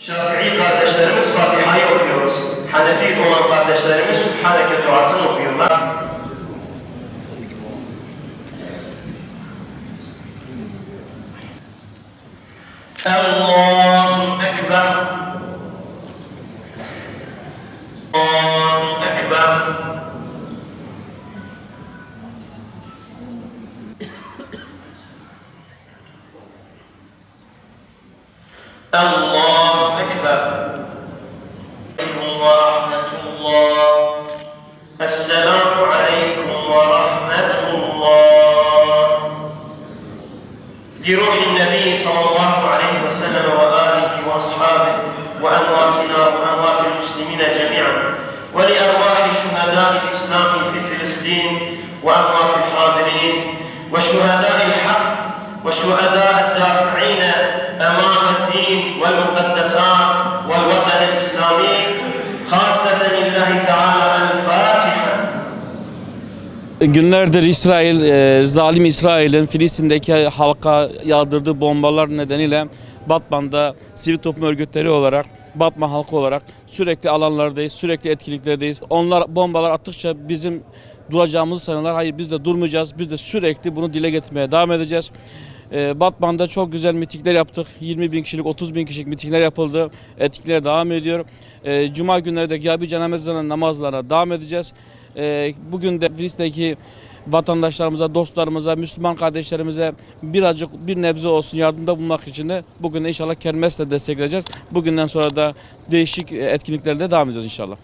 Şafii kardeşlerimiz Fatiha'yı okuyoruz. Hanefi olan kardeşlerimiz Sübhaneke duasını okuyorlar. Allahu Ekber. Allahu Ekber. Allahu Ekber. Ve rahmetullah. Esselamu aleyküm ve rahmetullah. لروح النبي صلى الله عليه وسلم وآله وأصحابه وأمواتنا وأموات المسلمين جميعا ولأرواح شهداء الإسلام في فلسطين وأموات الحاضرين وشهداء الحق وشهداء الدافعين أمام الدين والمقدسات والوطن الإسلامي خاصة لله تعالى الفاتحة. Günlerdir zalim İsrail'in Filistin'deki halka yağdırdığı bombalar nedeniyle Batman'da sivil toplum örgütleri olarak, Batman halkı olarak sürekli alanlardayız, sürekli etkinliklerdeyiz. Onlar bombalar attıkça bizim duracağımızı sanıyorlar. Hayır, biz de durmayacağız, biz de sürekli bunu dile getirmeye devam edeceğiz. Batman'da çok güzel mitingler yaptık. 20 bin kişilik, 30 bin kişilik mitingler yapıldı. Etkinlikler devam ediyor. Cuma günleri de Gâbi cenazelerin namazlarına devam edeceğiz. Bugün de Filistin'deki vatandaşlarımıza, dostlarımıza, Müslüman kardeşlerimize bir nebze olsun yardımda bulunmak için de bugün de inşallah kermesle destekleyeceğiz. Bugünden sonra da değişik etkinliklerde devam edeceğiz inşallah.